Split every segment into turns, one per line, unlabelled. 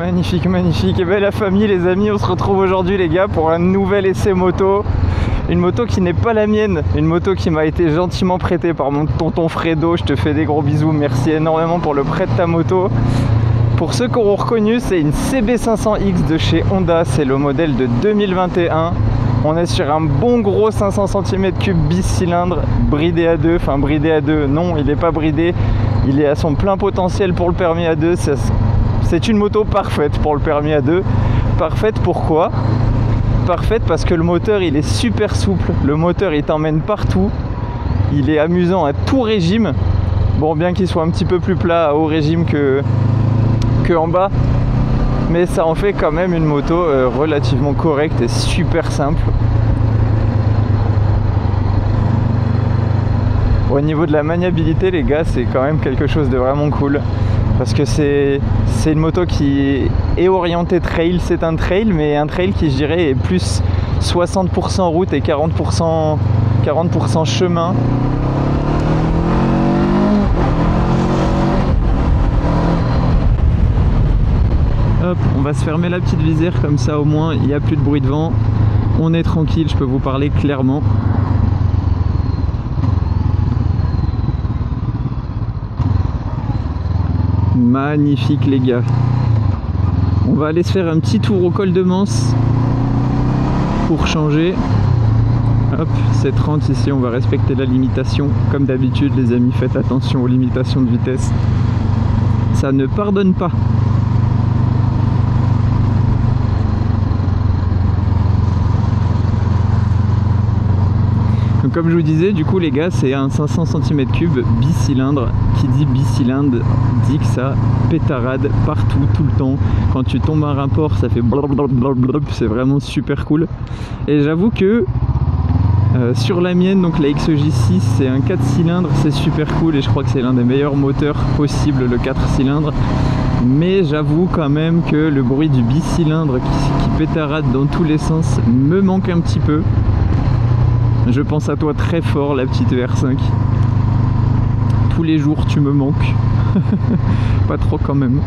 Magnifique, magnifique. Et bien la famille, les amis, on se retrouve aujourd'hui les gars pour un nouvel essai moto. Une moto qui n'est pas la mienne, une moto qui m'a été gentiment prêtée par mon tonton Fredo. Je te fais des gros bisous, merci énormément pour le prêt de ta moto. Pour ceux qui auront reconnu, c'est une CB500X de chez Honda, c'est le modèle de 2021. On est sur un bon gros 500 cm3 bicylindre, bridé à deux, enfin bridé à deux, non il n'est pas bridé, il est à son plein potentiel pour le permis à deux. C'est une moto parfaite pour le permis à deux. Parfaite pourquoi ? Parfaite parce que le moteur il est super souple, le moteur il t'emmène partout, il est amusant à tout régime, bon bien qu'il soit un petit peu plus plat à haut régime que en bas, mais ça en fait quand même une moto relativement correcte et super simple. Au niveau de la maniabilité les gars, c'est quand même quelque chose de vraiment cool. Parce que c'est une moto qui est orientée trail, c'est un trail, mais un trail qui je dirais est plus 60% route et 40% chemin. Hop, on va se fermer la petite visière comme ça au moins il n'y a plus de bruit de vent. On est tranquille, je peux vous parler clairement. Magnifique les gars. On va aller se faire un petit tour au col de Manse pour changer. Hop, c'est 30 ici, on va respecter la limitation. Comme d'habitude les amis, faites attention aux limitations de vitesse. Ça ne pardonne pas. Donc comme je vous disais, du coup les gars, c'est un 500 cm3 bicylindre. Qui dit bicylindre dit que ça pétarade partout, tout le temps. Quand tu tombes à un port, ça fait blablabla, c'est vraiment super cool. Et j'avoue que sur la mienne, donc la XJ6, c'est un 4 cylindres, c'est super cool et je crois que c'est l'un des meilleurs moteurs possibles, le 4 cylindres. Mais j'avoue quand même que le bruit du bicylindre qui pétarade dans tous les sens me manque un petit peu. Je pense à toi très fort, la petite VR5. Tous les jours, tu me manques. Pas trop quand même.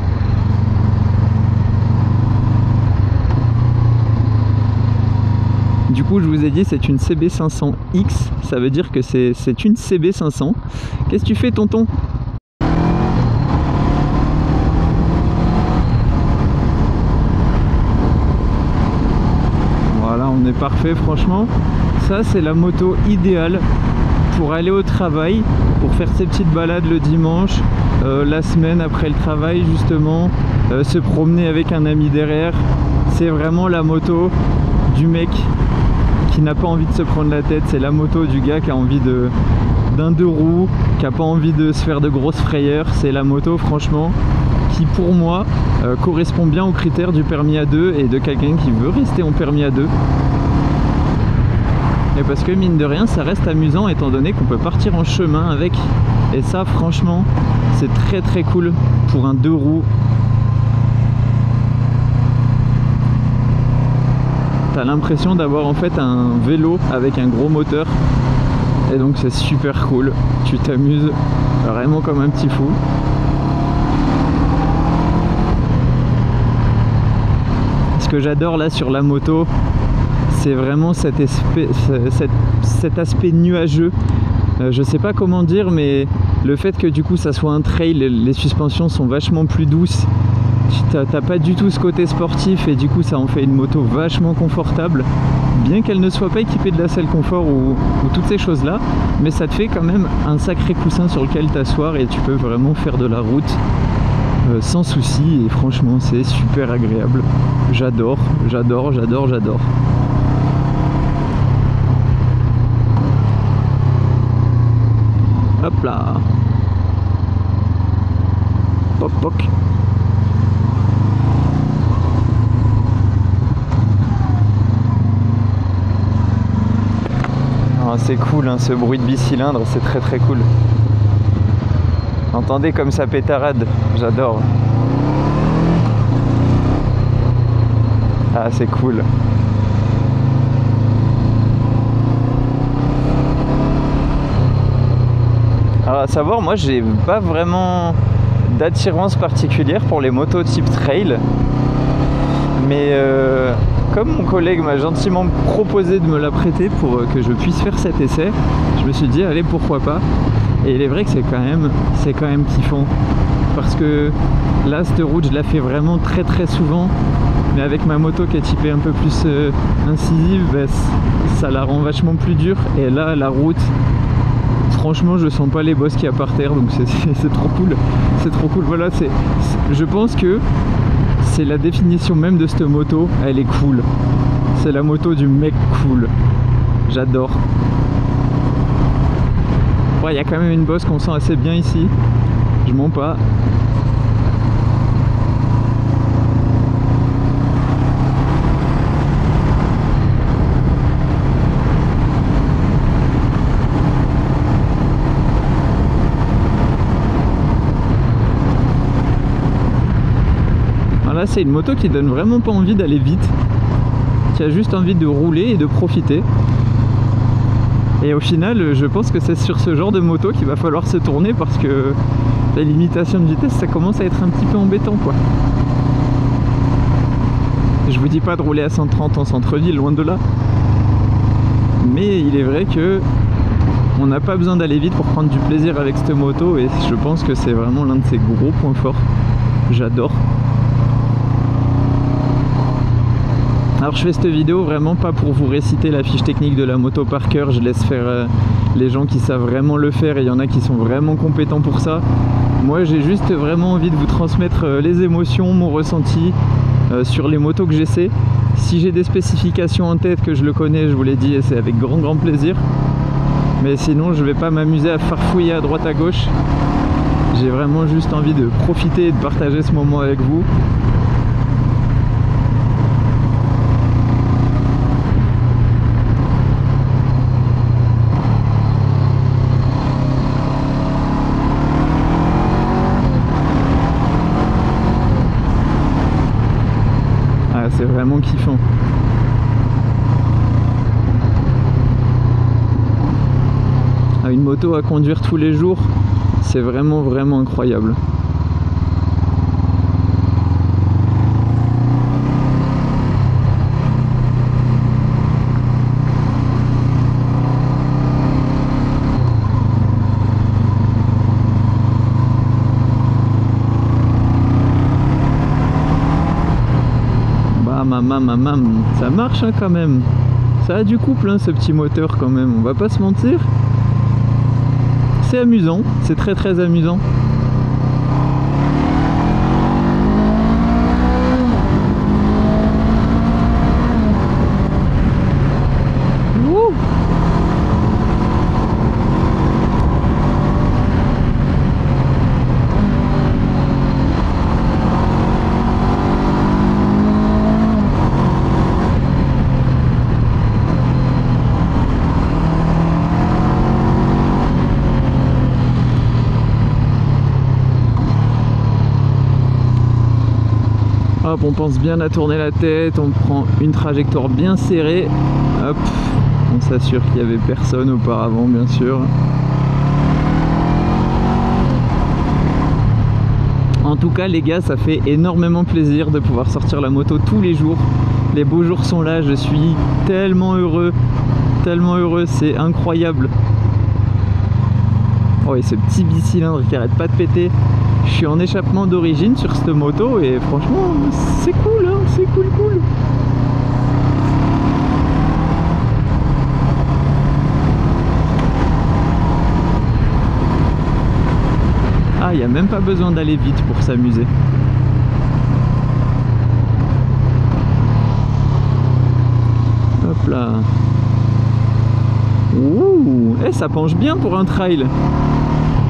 Du coup, je vous ai dit, c'est une CB500X. Ça veut dire que c'est une CB500. Qu'est-ce que tu fais, tonton ? Voilà, on est parfait, franchement. Ça, c'est la moto idéale pour aller au travail, pour faire ses petites balades le dimanche, la semaine après le travail justement, se promener avec un ami derrière. C'est vraiment la moto du mec qui n'a pas envie de se prendre la tête, c'est la moto du gars qui a envie d'un deux roues, qui n'a pas envie de se faire de grosses frayeurs. C'est la moto franchement qui pour moi correspond bien aux critères du permis à deux et de quelqu'un qui veut rester en permis à deux. Et parce que mine de rien ça reste amusant étant donné qu'on peut partir en chemin avec, et ça franchement c'est très très cool pour un deux roues. T'as l'impression d'avoir en fait un vélo avec un gros moteur et donc c'est super cool, tu t'amuses vraiment comme un petit fou. Ce que j'adore là sur la moto, c'est vraiment cet aspect nuageux. Je sais pas comment dire, mais le fait que du coup ça soit un trail, les suspensions sont vachement plus douces. T'as pas du tout ce côté sportif et du coup ça en fait une moto vachement confortable. Bien qu'elle ne soit pas équipée de la selle confort ou toutes ces choses là, mais ça te fait quand même un sacré coussin sur lequel t'asseoir et tu peux vraiment faire de la route sans souci et franchement c'est super agréable. J'adore, j'adore, j'adore, j'adore. Hop là. Poc poc. Ah, c'est cool hein, ce bruit de bicylindre, c'est très très cool. Entendez comme ça pétarade, j'adore. Ah c'est cool. Alors à savoir, moi j'ai pas vraiment d'attirance particulière pour les motos type trail. Mais comme mon collègue m'a gentiment proposé de me la prêter pour que je puisse faire cet essai, je me suis dit allez, pourquoi pas. Et il est vrai que c'est quand même kiffant, parce que là cette route je la fais vraiment très souvent, mais avec ma moto qui est typée un peu plus incisive, bah, ça la rend vachement plus dure. Et là la route, franchement je sens pas les bosses qu'il y a par terre, donc c'est trop cool, c'est trop cool. Voilà, je pense que c'est la définition même de cette moto, elle est cool. C'est la moto du mec cool. J'adore. Ouais, il y a quand même une bosse qu'on sent assez bien ici. Je mens pas. Là, c'est une moto qui donne vraiment pas envie d'aller vite, qui a juste envie de rouler et de profiter. Et au final, je pense que c'est sur ce genre de moto qu'il va falloir se tourner, parce que la limitation de vitesse, ça commence à être un petit peu embêtant, quoi. Je vous dis pas de rouler à 130 en centre-ville, loin de là. Mais il est vrai que on n'a pas besoin d'aller vite pour prendre du plaisir avec cette moto, et je pense que c'est vraiment l'un de ses gros points forts. J'adore. Alors je fais cette vidéo vraiment pas pour vous réciter la fiche technique de la moto par cœur, je laisse faire les gens qui savent vraiment le faire, et il y en a qui sont vraiment compétents pour ça. Moi j'ai juste vraiment envie de vous transmettre les émotions, mon ressenti sur les motos que j'essaie. Si j'ai des spécifications en tête, que je le connais, je vous l'ai dit, et c'est avec grand plaisir. Mais sinon je vais pas m'amuser à farfouiller à droite à gauche. J'ai vraiment juste envie de profiter et de partager ce moment avec vous. C'est vraiment kiffant. Une moto à conduire tous les jours, c'est vraiment incroyable. Ça marche hein, quand même. Ça a du couple hein, ce petit moteur quand même, on va pas se mentir. C'est amusant, c'est très amusant. Wouh! Hop, on pense bien à tourner la tête, on prend une trajectoire bien serrée. Hop, on s'assure qu'il n'y avait personne auparavant, bien sûr. En tout cas, les gars, ça fait énormément plaisir de pouvoir sortir la moto tous les jours. Les beaux jours sont là, je suis tellement heureux, c'est incroyable. Oh, et ce petit bicylindre qui arrête pas de péter. Je suis en échappement d'origine sur cette moto et franchement c'est cool hein, c'est cool. Ah, il n'y a même pas besoin d'aller vite pour s'amuser. Hop là. Ouh, ça penche bien pour un trail.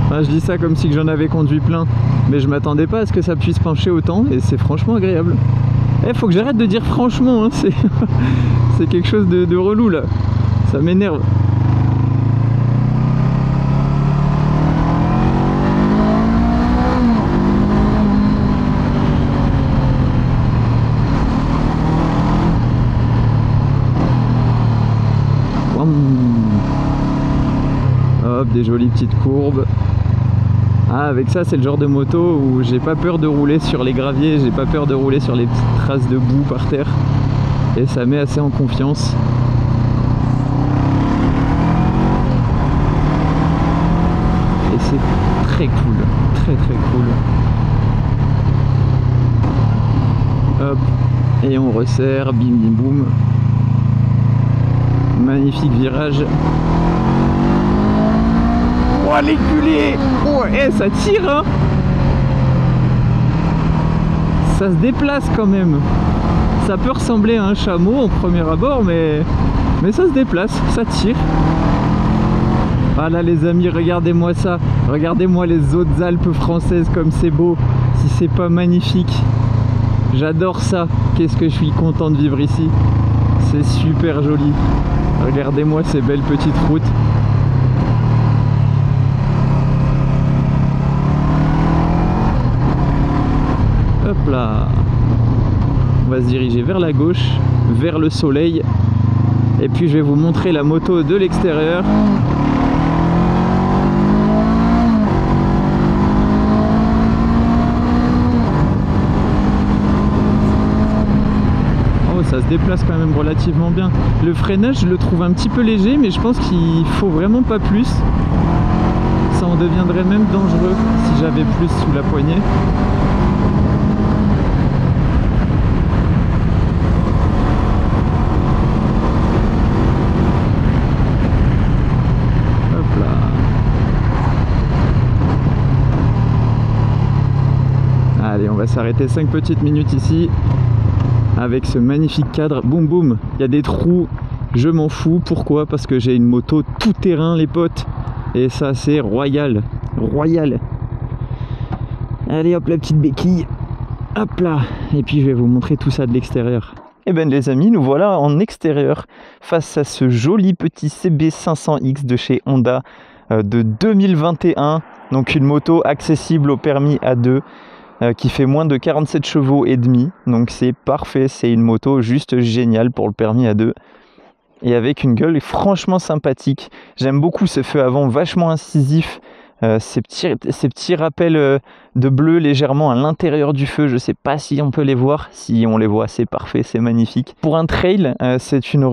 Enfin, je dis ça comme si j'en avais conduit plein, mais je m'attendais pas à ce que ça puisse pencher autant, et c'est franchement agréable. Faut que j'arrête de dire franchement, hein, c'est quelque chose de relou là, ça m'énerve. Hop, des jolies petites courbes. Ah, avec ça, c'est le genre de moto où j'ai pas peur de rouler sur les graviers, j'ai pas peur de rouler sur les petites traces de boue par terre. Et ça met assez en confiance. Et c'est très cool, très cool. Hop, et on resserre, bim bim boum. Magnifique virage. Oh les culés! Oh, ça tire hein! Ça se déplace quand même. Ça peut ressembler à un chameau au premier abord, mais ça se déplace, ça tire. Voilà les amis, regardez-moi ça. Regardez-moi les autres Alpes françaises comme c'est beau. Si c'est pas magnifique. J'adore ça. Qu'est-ce que je suis content de vivre ici. C'est super joli. Regardez-moi ces belles petites routes. Hop là. On va se diriger vers la gauche, vers le soleil. Et puis je vais vous montrer la moto de l'extérieur. Oh, ça se déplace quand même relativement bien. Le freinage, je le trouve un petit peu léger, mais je pense qu'il faut vraiment pas plus. Ça en deviendrait même dangereux si j'avais plus sous la poignée. Allez, on va s'arrêter 5 petites minutes ici avec ce magnifique cadre. Boum boum, il y a des trous, je m'en fous. Pourquoi? Parce que j'ai une moto tout terrain les potes. Et ça c'est royal, royal. Allez hop la petite béquille. Hop là. Et puis je vais vous montrer tout ça de l'extérieur. Et ben les amis, nous voilà en extérieur face à ce joli petit CB500X de chez Honda de 2021. Donc une moto accessible au permis A2. Qui fait moins de 47 chevaux et demi, donc c'est parfait, c'est une moto juste géniale pour le permis A2 et avec une gueule franchement sympathique. J'aime beaucoup ce feu avant vachement incisif, ces petits rappels de bleu légèrement à l'intérieur du feu. Je sais pas si on peut les voir, si on les voit c'est parfait, c'est magnifique. Pour un trail, c'est une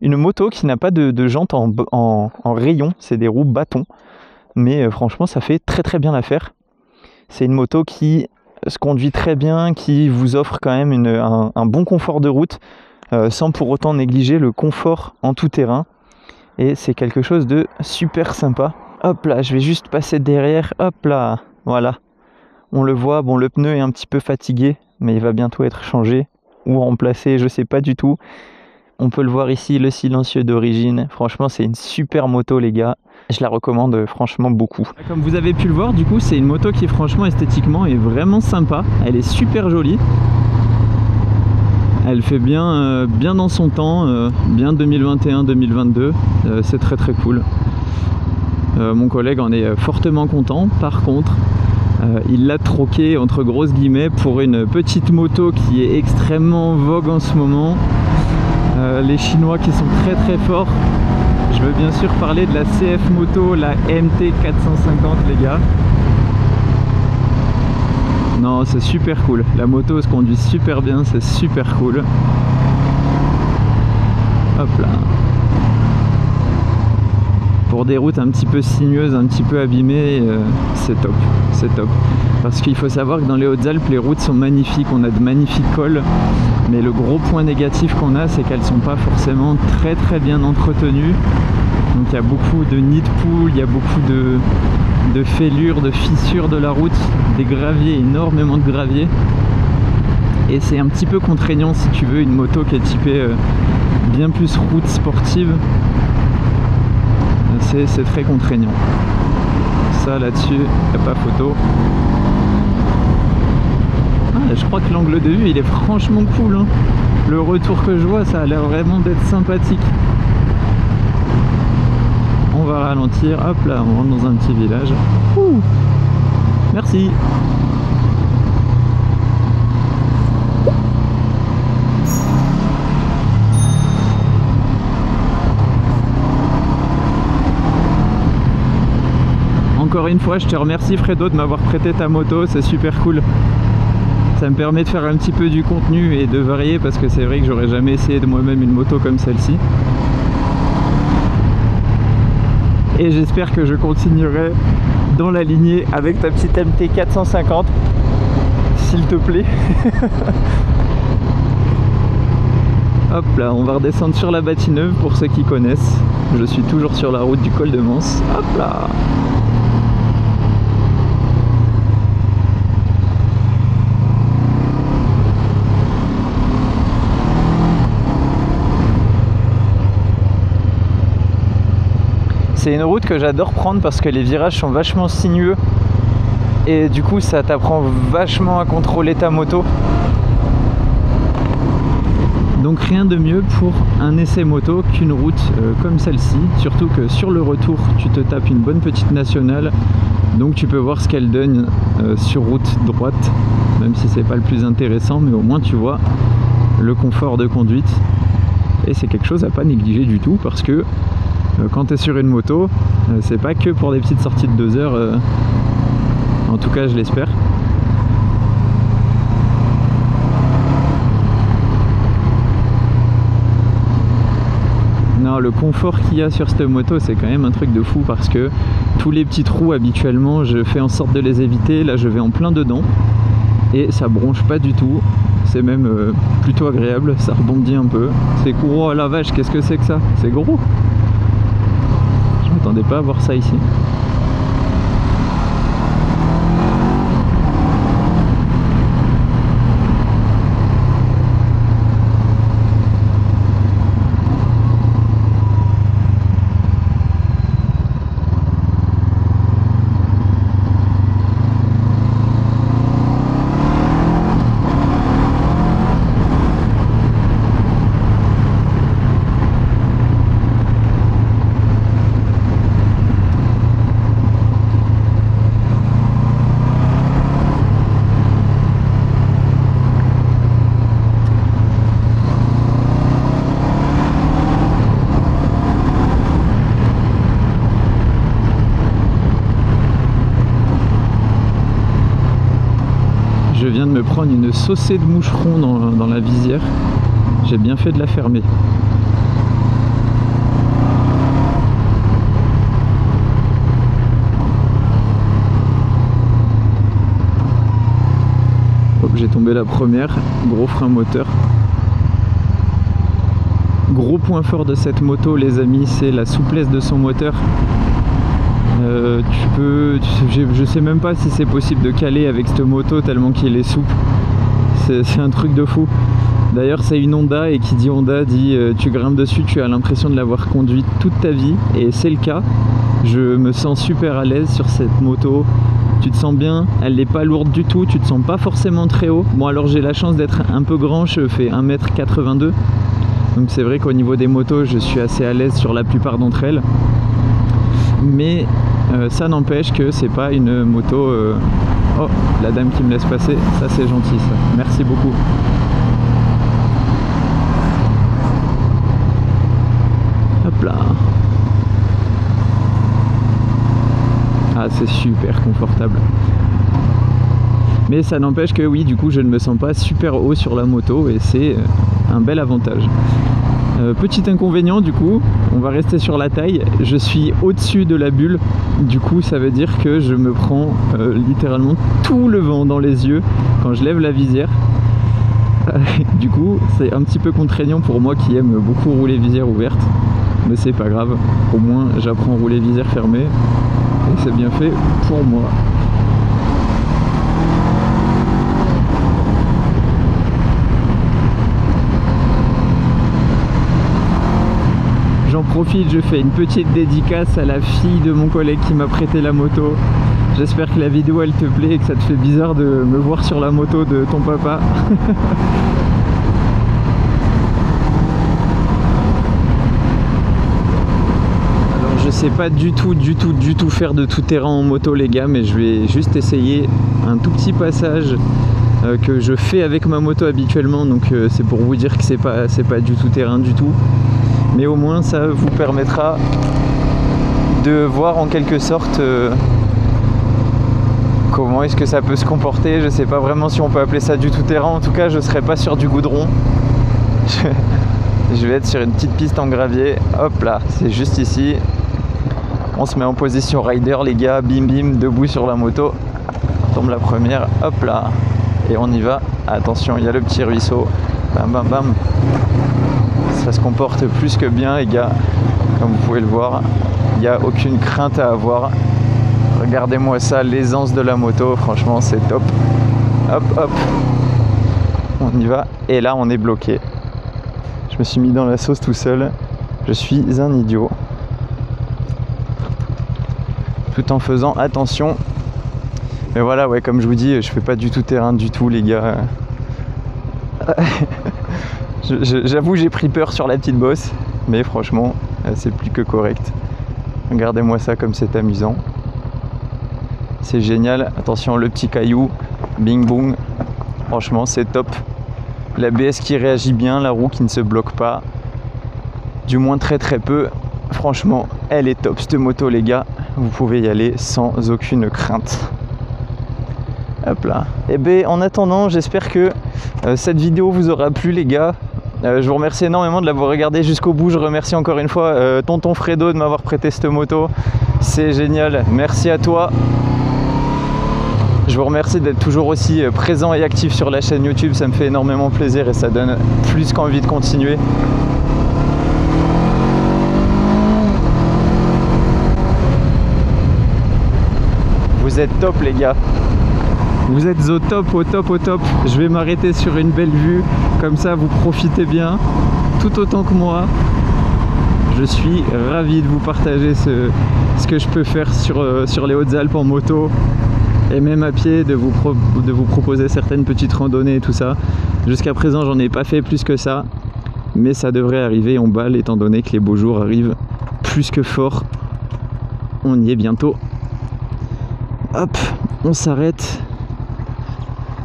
moto qui n'a pas de jantes en rayon, c'est des roues bâtons, mais franchement ça fait très bien l'affaire. C'est une moto qui se conduit très bien, qui vous offre quand même un bon confort de route, sans pour autant négliger le confort en tout terrain. Et c'est quelque chose de super sympa. Hop là, je vais juste passer derrière, hop là, voilà. On le voit, bon le pneu est un petit peu fatigué, mais il va bientôt être changé ou remplacé, je sais pas du tout. On peut le voir ici, le silencieux d'origine. Franchement, c'est une super moto les gars. Je la recommande franchement beaucoup. Comme vous avez pu le voir, du coup, c'est une moto qui franchement esthétiquement est vraiment sympa. Elle est super jolie. Elle fait bien dans son temps, bien 2021-2022. C'est très cool. Mon collègue en est fortement content. Par contre, il l'a troqué entre grosses guillemets pour une petite moto qui est extrêmement en vogue en ce moment. Les Chinois qui sont très forts. Je veux bien sûr parler de la CF Moto, la MT450 les gars. Non, c'est super cool. La moto se conduit super bien, c'est super cool. Hop là. Pour des routes un petit peu sinueuses, un petit peu abîmées, c'est top, c'est top. Parce qu'il faut savoir que dans les Hautes-Alpes, les routes sont magnifiques, on a de magnifiques cols. Mais le gros point négatif qu'on a, c'est qu'elles ne sont pas forcément très bien entretenues. Donc il y a beaucoup de nids de poules, il y a beaucoup de fêlures, de fissures de la route, des graviers, énormément de graviers. Et c'est un petit peu contraignant si tu veux une moto qui est typée bien plus route sportive. C'est très contraignant. Ça là-dessus, il n'y a pas photo. Je crois que l'angle de vue il est franchement cool hein. Le retour que je vois ça a l'air vraiment d'être sympathique. On va ralentir, hop là on rentre dans un petit village. Ouh. Merci. encore une fois, je te remercie Fredo de m'avoir prêté ta moto, c'est super cool. Ça me permet de faire un petit peu du contenu et de varier parce que c'est vrai que j'aurais jamais essayé de moi-même une moto comme celle-ci. Et j'espère que je continuerai dans la lignée avec ta petite MT 450, s'il te plaît. Hop là, on va redescendre sur la Bâtineuve pour ceux qui connaissent. Je suis toujours sur la route du col de Mans. Hop là. C'est une route que j'adore prendre parce que les virages sont vachement sinueux et du coup ça t'apprend vachement à contrôler ta moto. Donc rien de mieux pour un essai moto qu'une route comme celle-ci, surtout que sur le retour tu te tapes une bonne petite nationale, donc tu peux voir ce qu'elle donne sur route droite, même si c'est pas le plus intéressant, mais au moins tu vois le confort de conduite et c'est quelque chose à pas négliger du tout parce que quand tu es sur une moto, c'est pas que pour des petites sorties de 2 heures, en tout cas je l'espère. Non, le confort qu'il y a sur cette moto, c'est quand même un truc de fou parce que tous les petits trous habituellement, je fais en sorte de les éviter. Là, je vais en plein dedans et ça bronche pas du tout. C'est même plutôt agréable, ça rebondit un peu. C'est cool. Oh la vache, qu'est-ce que c'est que ça? C'est gros! Je m'attendais pas à voir ça ici. Je viens de me prendre une saucée de moucherons dans la visière. J'ai bien fait de la fermer. Hop, j'ai tombé la première. Gros frein moteur. Gros point fort de cette moto, les amis, c'est la souplesse de son moteur. Je sais même pas si c'est possible de caler avec cette moto tellement qu'il est souple. C'est un truc de fou. D'ailleurs c'est une Honda et qui dit Honda dit tu grimpes dessus, tu as l'impression de l'avoir conduite toute ta vie et c'est le cas. Je me sens super à l'aise sur cette moto. Tu te sens bien, elle n'est pas lourde du tout, tu te sens pas forcément très haut. Bon alors j'ai la chance d'être un peu grand, je fais 1m82. Donc c'est vrai qu'au niveau des motos je suis assez à l'aise sur la plupart d'entre elles. Mais ça n'empêche que c'est pas une moto... Oh, la dame qui me laisse passer, ça c'est gentil ça, merci beaucoup. Hop là. Ah c'est super confortable. Mais ça n'empêche que oui, du coup je ne me sens pas super haut sur la moto et c'est un bel avantage. Petit inconvénient du coup, on va rester sur la taille, je suis au-dessus de la bulle, du coup ça veut dire que je me prends littéralement tout le vent dans les yeux quand je lève la visière. Du coup c'est un petit peu contraignant pour moi qui aime beaucoup rouler visière ouverte, mais c'est pas grave, au moins j'apprends à rouler visière fermée et c'est bien fait pour moi. J'en profite, je fais une petite dédicace à la fille de mon collègue qui m'a prêté la moto. J'espère que la vidéo elle te plaît et que ça te fait bizarre de me voir sur la moto de ton papa. Alors je sais pas du tout faire de tout terrain en moto les gars, mais je vais juste essayer un tout petit passage que je fais avec ma moto habituellement, donc c'est pour vous dire que c'est pas du tout terrain du tout. Mais au moins ça vous permettra de voir en quelque sorte comment est-ce que ça peut se comporter. Je sais pas vraiment si on peut appeler ça du tout-terrain. En tout cas, je serai pas sur du goudron. Je vais être sur une petite piste en gravier. Hop là, c'est juste ici. On se met en position rider, les gars. Bim bim, debout sur la moto. Tombe la première. Hop là. Et on y va. Attention, il y a le petit ruisseau. Bam bam bam. Ça se comporte plus que bien, les gars. Comme vous pouvez le voir, il n'y a aucune crainte à avoir. Regardez-moi ça, l'aisance de la moto. Franchement, c'est top. Hop hop. On y va. Et là, on est bloqué. Je me suis mis dans la sauce tout seul. Je suis un idiot. Tout en faisant attention. Mais voilà, ouais, comme je vous dis, je fais pas du tout terrain du tout, les gars. J'avoue, j'ai pris peur sur la petite bosse. Mais franchement, c'est plus que correct. Regardez-moi ça comme c'est amusant. C'est génial. Attention, le petit caillou. Bing boum. Franchement, c'est top. L'ABS qui réagit bien, la roue qui ne se bloque pas, du moins très très peu. Franchement, elle est top cette moto, les gars. Vous pouvez y aller sans aucune crainte. Hop là. Et bien en attendant, j'espère que cette vidéo vous aura plu, les gars. Je vous remercie énormément de l'avoir regardé jusqu'au bout. Je remercie encore une fois tonton Fredo de m'avoir prêté cette moto. C'est génial. Merci à toi. Je vous remercie d'être toujours aussi présent et actif sur la chaîne YouTube, ça me fait énormément plaisir et ça donne plus qu'envie de continuer. Vous êtes top, les gars. Vous êtes au top, au top, au top. Je vais m'arrêter sur une belle vue, comme ça vous profitez bien, tout autant que moi. Je suis ravi de vous partager ce que je peux faire sur les Hautes-Alpes en moto. Et même à pied, de vous proposer certaines petites randonnées et tout ça. Jusqu'à présent, j'en ai pas fait plus que ça, mais ça devrait arriver en balle étant donné que les beaux jours arrivent plus que fort. On y est bientôt. Hop, on s'arrête.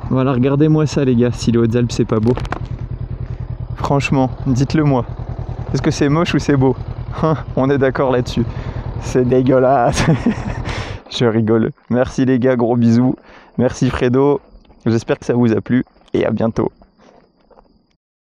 Voilà, regardez-moi ça, les gars, si les Hautes-Alpes c'est pas beau. Franchement, dites-le moi. Est-ce que c'est moche ou c'est beau? On est d'accord là-dessus. C'est dégueulasse. Je rigole. Merci les gars, gros bisous. Merci Fredo. J'espère que ça vous a plu et à bientôt.